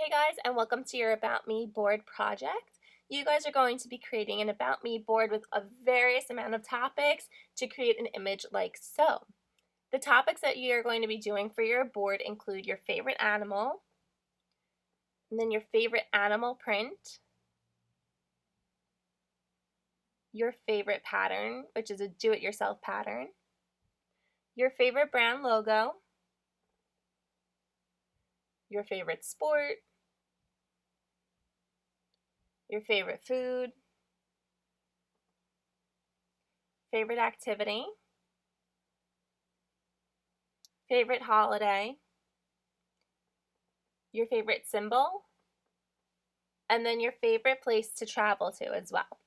Hey guys, and welcome to your About Me board project. You guys are going to be creating an About Me board with a various amount of topics to create an image like so. The topics that you're going to be doing for your board include your favorite animal, and then your favorite animal print, your favorite pattern, which is a do-it-yourself pattern, your favorite brand logo, your favorite sport, your favorite food, favorite activity, favorite holiday, your favorite symbol, and then your favorite place to travel to as well.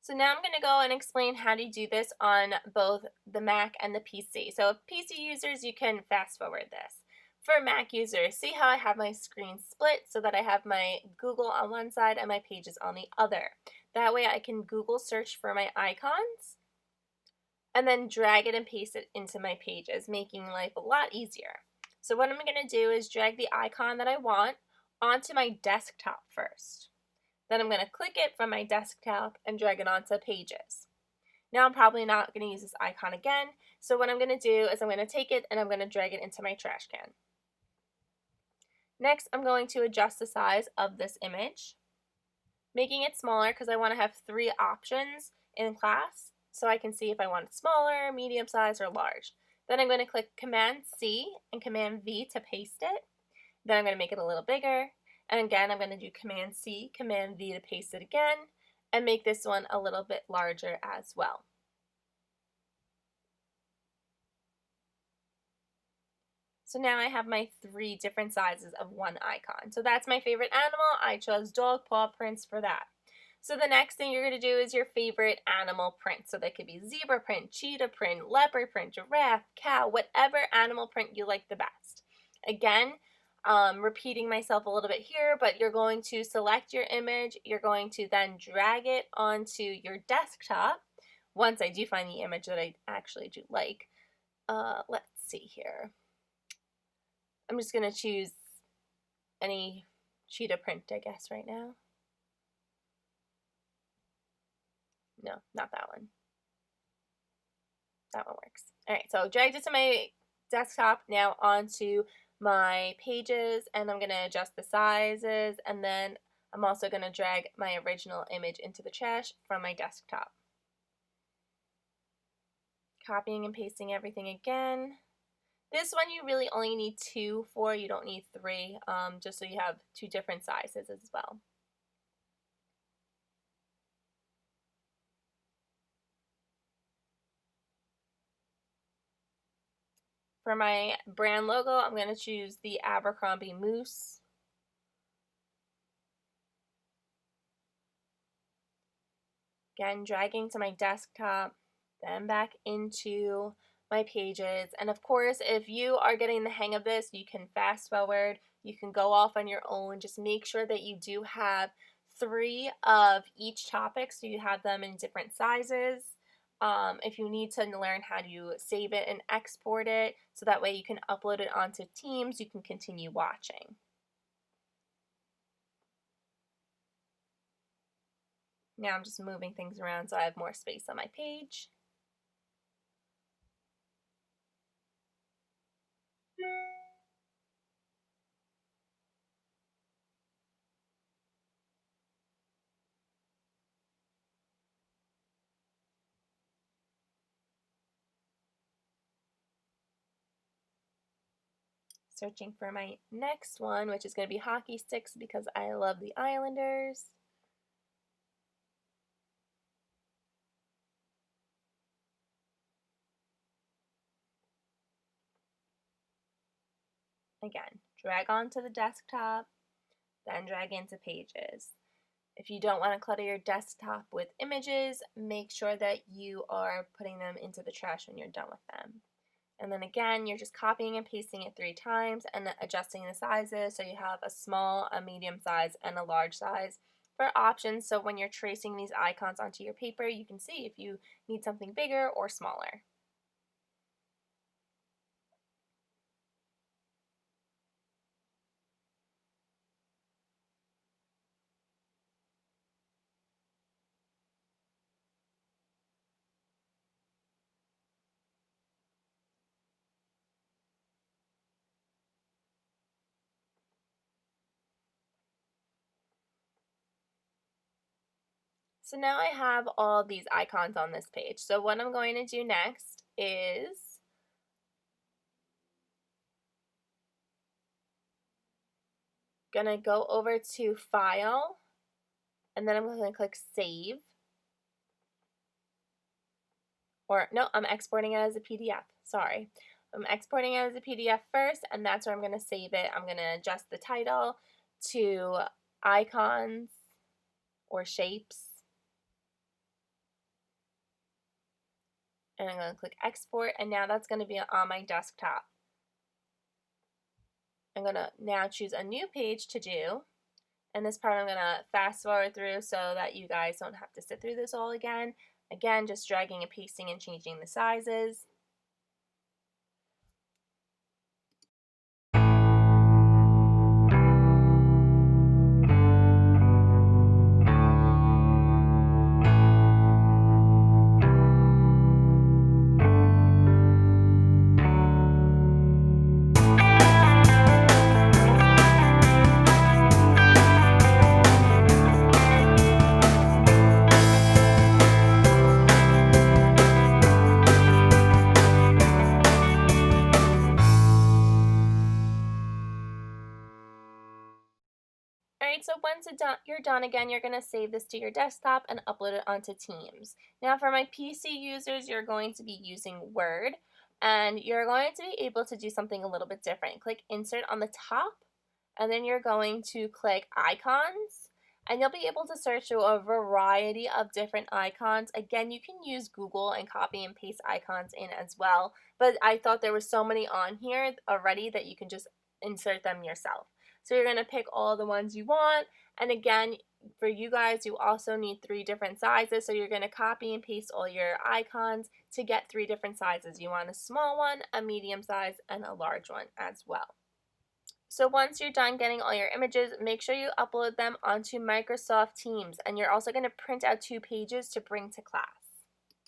So now I'm going to go and explain how to do this on both the Mac and the PC. So if PC users, you can fast forward this. For Mac users, see how I have my screen split so that I have my Google on one side and my pages on the other. That way I can Google search for my icons and then drag it and paste it into my pages, making life a lot easier. So what I'm going to do is drag the icon that I want onto my desktop first. Then I'm going to click it from my desktop and drag it onto Pages. Now I'm probably not going to use this icon again, so what I'm going to do is I'm going to take it and I'm going to drag it into my trash can. Next, I'm going to adjust the size of this image, making it smaller because I want to have 3 options in class so I can see if I want it smaller, medium size, or large. Then I'm going to click Command C and Command V to paste it. Then I'm going to make it a little bigger. And again, I'm going to do Command C, Command V to paste it again, and make this one a little bit larger as well. So now I have my 3 different sizes of one icon. So that's my favorite animal. I chose dog paw prints for that. So the next thing you're going to do is your favorite animal print. So that could be zebra print, cheetah print, leopard print, giraffe, cow, whatever animal print you like the best. Again, repeating myself a little bit here, but you're going to select your image. You're going to then drag it onto your desktop. Once I do find the image that I actually do like. Let's see here. I'm just going to choose any cheetah print, I guess, right now. No, not that one. That one works. All right, so dragged it to my desktop, now onto my pages, and I'm going to adjust the sizes, and then I'm also going to drag my original image into the trash from my desktop. Copying and pasting everything again. This one you really only need 2 for, you don't need 3, just so you have 2 different sizes as well. For my brand logo, I'm going to choose the Abercrombie Moose. Again, dragging to my desktop, then back into my pages. And of course, if you are getting the hang of this, you can fast forward, you can go off on your own. Just make sure that you do have 3 of each topic so you have them in different sizes. If you need to learn how to save it and export it so that way you can upload it onto Teams, you can continue watching. Now I'm just moving things around so I have more space on my page. Searching for my next one, which is going to be hockey sticks because I love the Islanders. Again, drag onto the desktop, then drag into pages. If you don't want to clutter your desktop with images, make sure that you are putting them into the trash when you're done with them. And then again, you're just copying and pasting it 3 times and adjusting the sizes so you have a small, a medium size, and a large size for options. So when you're tracing these icons onto your paper, you can see if you need something bigger or smaller. So now I have all these icons on this page. So what I'm going to do next is going to go over to File, and then I'm going to click Save. Or no, I'm exporting it as a PDF. Sorry. I'm exporting it as a PDF first, and that's where I'm going to save it. I'm going to adjust the title to icons or shapes. And I'm going to click export, and now that's going to be on my desktop. I'm going to now choose a new page to do. And this part I'm going to fast forward through so that you guys don't have to sit through this all again. Again, just dragging and pasting and changing the sizes. Alright, so once you're done again, you're going to save this to your desktop and upload it onto Teams. Now for my PC users, you're going to be using Word, and you're going to be able to do something a little bit different. Click Insert on the top, and then you're going to click Icons, and you'll be able to search through a variety of different icons. Again, you can use Google and copy and paste icons in as well, but I thought there were so many on here already that you can just insert them yourself. So you're going to pick all the ones you want, and again, for you guys, you also need 3 different sizes, so you're going to copy and paste all your icons to get 3 different sizes. You want a small one, a medium size, and a large one as well. So once you're done getting all your images, make sure you upload them onto Microsoft Teams, and you're also going to print out 2 pages to bring to class.